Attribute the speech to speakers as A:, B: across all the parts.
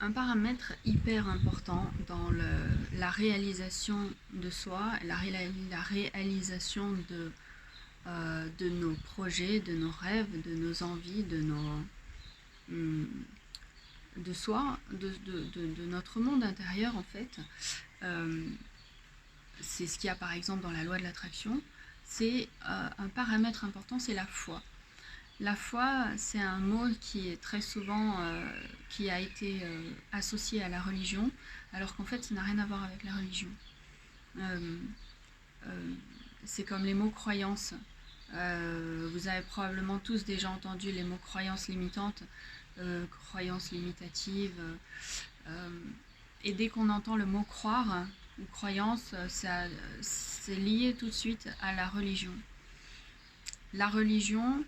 A: un paramètre hyper important dans la réalisation de soi, la réalisation de nos projets, de nos rêves, de nos envies, de soi, de notre monde intérieur en fait. C'est ce qu'il y a par exemple dans la loi de l'attraction. C'est un paramètre important, c'est la foi. La foi, c'est un mot qui est très souvent, qui a été associé à la religion, alors qu'en fait, ça n'a rien à voir avec la religion. Euh, euh, c'est comme les mots croyances. Vous avez probablement tous déjà entendu les mots croyances limitantes, croyances limitatives. Euh, et dès qu'on entend le mot croire ou croyance, c'est lié tout de suite à la religion. La religion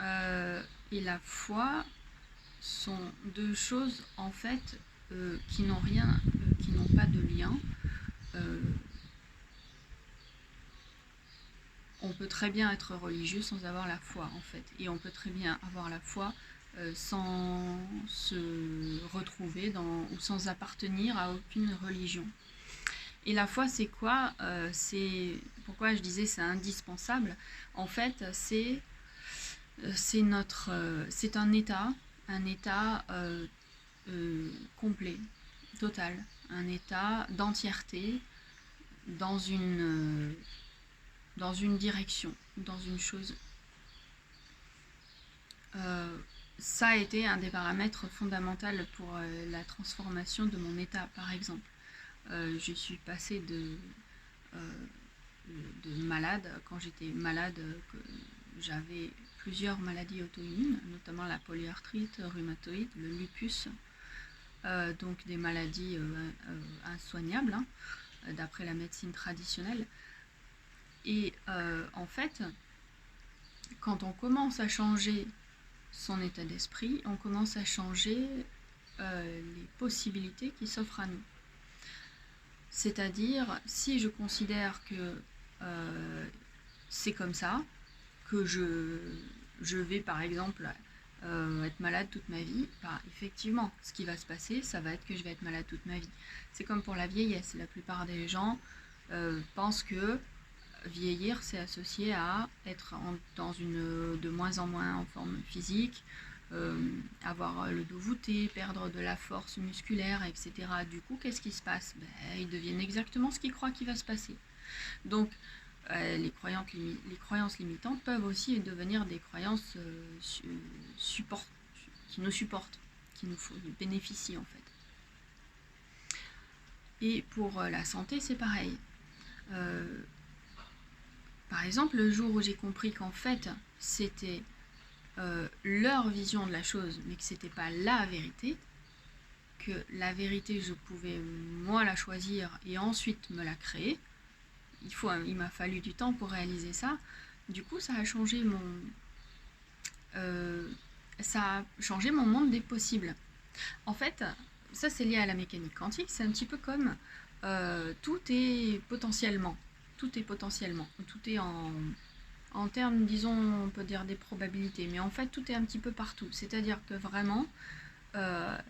A: et la foi sont deux choses en fait qui n'ont rien, qui n'ont pas de lien. Euh, on peut très bien être religieux sans avoir la foi en fait, et on peut très bien avoir la foi sans se retrouver ou sans appartenir à aucune religion. Et la foi, c'est quoi c'est pourquoi je disais c'est indispensable. En fait, c'est notre, c'est un état complet, total, un état d'entièreté dans une direction, dans une chose. Ça a été un des paramètres fondamentaux pour la transformation de mon état, par exemple. Je suis passée de malade, quand j'étais malade, j'avais plusieurs maladies auto-immunes, notamment la polyarthrite rhumatoïde, le lupus, donc des maladies insoignables, hein, d'après la médecine traditionnelle. Et en fait, quand on commence à changer son état d'esprit, on commence à changer les possibilités qui s'offrent à nous. C'est-à-dire, si je considère que c'est comme ça, que je vais par exemple être malade toute ma vie, bah, effectivement, ce qui va se passer, ça va être que je vais être malade toute ma vie. C'est comme pour la vieillesse. La plupart des gens pensent que vieillir, c'est associé à être de moins en moins en forme physique, avoir le dos voûté, perdre de la force musculaire, etc. Du coup, qu'est-ce qui se passe? Ils deviennent exactement ce qu'ils croient qu'il va se passer. Donc, les croyances limitantes peuvent aussi devenir des croyances qui nous supportent, qui nous bénéficient en fait. Et pour la santé, c'est pareil. Par exemple, le jour où j'ai compris qu'en fait, c'était leur vision de la chose, mais que c'était pas la vérité, que la vérité, je pouvais moi la choisir et ensuite me la créer, il m'a fallu du temps pour réaliser ça. Du coup, ça a changé mon monde des possibles. En fait, ça c'est lié à la mécanique quantique, c'est un petit peu comme tout est potentiellement. Tout est potentiellement. Tout est en termes, disons, on peut dire des probabilités, mais en fait tout est un petit peu partout. C'est-à-dire que vraiment, il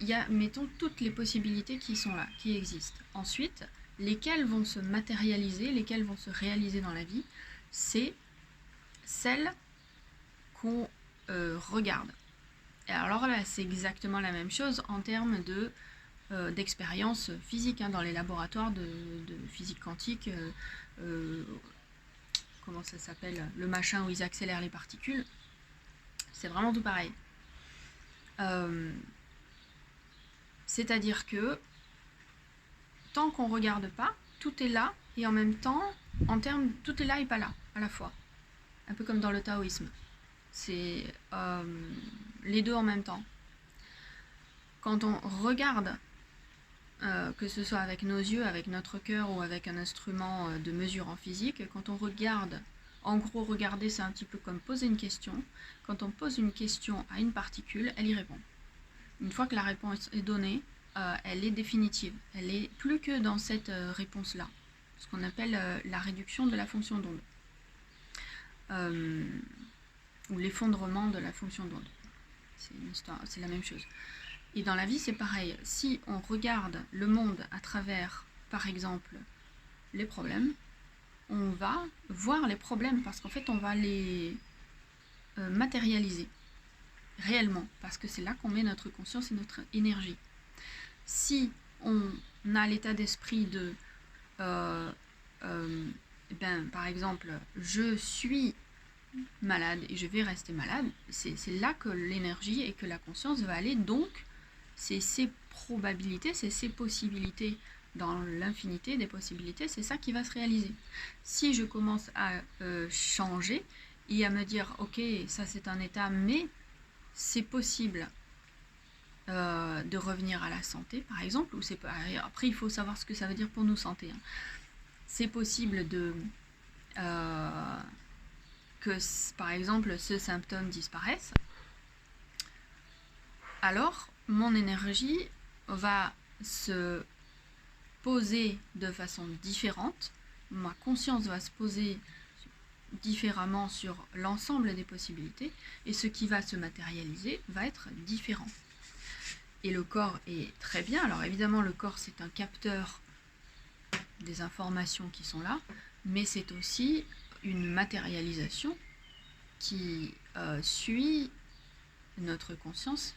A: y a, mettons, toutes les possibilités qui sont là, qui existent. Ensuite, lesquelles vont se matérialiser, lesquelles vont se réaliser dans la vie, c'est celles qu'on regarde. Et alors là, c'est exactement la même chose en termes d'expérience physique, hein, dans les laboratoires de physique quantique. Comment ça s'appelle? Le machin où ils accélèrent les particules. C'est vraiment tout pareil. C'est-à-dire que tant qu'on ne regarde pas, tout est là, et en même temps, tout est là et pas là, à la fois. Un peu comme dans le taoïsme. C'est les deux en même temps. Quand on regarde, que ce soit avec nos yeux, avec notre cœur ou avec un instrument de mesure en physique, quand on regarde, en gros, regarder, c'est un petit peu comme poser une question. Quand on pose une question à une particule, elle y répond. Une fois que la réponse est donnée, elle est définitive. Elle est plus que dans cette réponse-là, ce qu'on appelle la réduction de la fonction d'onde, ou l'effondrement de la fonction d'onde. C'est la même chose. Et dans la vie, c'est pareil. Si on regarde le monde à travers, par exemple, les problèmes, on va voir les problèmes parce qu'en fait, on va les matérialiser réellement parce que c'est là qu'on met notre conscience et notre énergie. Si on a l'état d'esprit de, par exemple, je suis malade et je vais rester malade, c'est là que l'énergie et que la conscience va aller. Donc, c'est ces probabilités, c'est ces possibilités dans l'infinité des possibilités, c'est ça qui va se réaliser. Si je commence à changer et à me dire, ok, ça c'est un état, mais c'est possible de revenir à la santé, par exemple, ou c'est pas. Après, il faut savoir ce que ça veut dire pour nous santé. Hein. C'est possible de que, par exemple, ce symptôme disparaisse. Alors, mon énergie va se poser de façon différente, ma conscience va se poser différemment sur l'ensemble des possibilités, et ce qui va se matérialiser va être différent. Et le corps est très bien. Alors évidemment, le corps, c'est un capteur des informations qui sont là, mais c'est aussi une matérialisation qui suit notre conscience,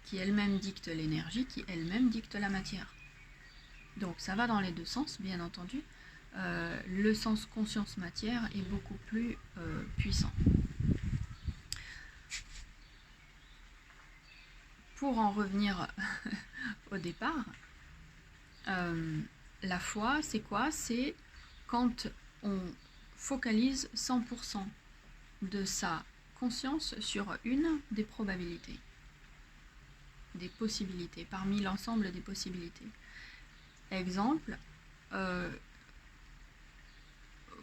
A: qui elle-même dicte l'énergie, qui elle-même dicte la matière. Donc ça va dans les deux sens, bien entendu. Le sens conscience-matière est beaucoup plus puissant. Pour en revenir au départ, la foi, c'est quoi? C'est quand on focalise 100% de sa conscience sur une des probabilités, des possibilités, parmi l'ensemble des possibilités. Exemple,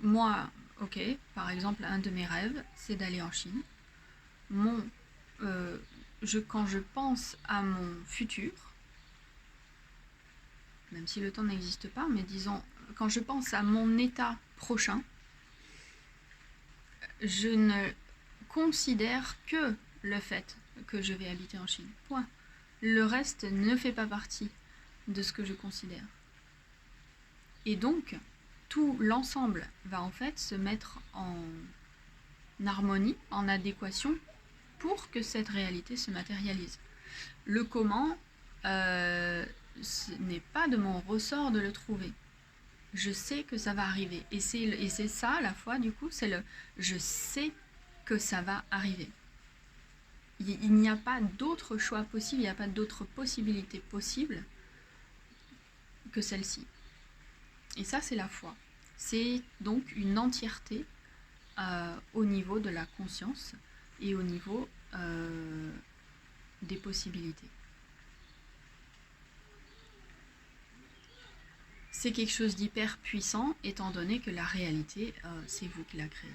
A: moi, ok, par exemple, un de mes rêves, c'est d'aller en Chine. Quand je pense à mon futur, même si le temps n'existe pas, mais disons, quand je pense à mon état prochain, je ne considère que le fait que je vais habiter en Chine. Point. Le reste ne fait pas partie de ce que je considère. Et donc, tout l'ensemble va en fait se mettre en harmonie, en adéquation, pour que cette réalité se matérialise. Le comment, ce n'est pas de mon ressort de le trouver. Je sais que ça va arriver. Et c'est ça, la foi, du coup, c'est le je sais que ça va arriver. Il n'y a pas d'autre choix possible, il n'y a pas d'autre possibilité possible que celle-ci. Et ça, c'est la foi. C'est donc une entièreté au niveau de la conscience et au niveau des possibilités. C'est quelque chose d'hyper puissant, étant donné que la réalité, c'est vous qui la créez.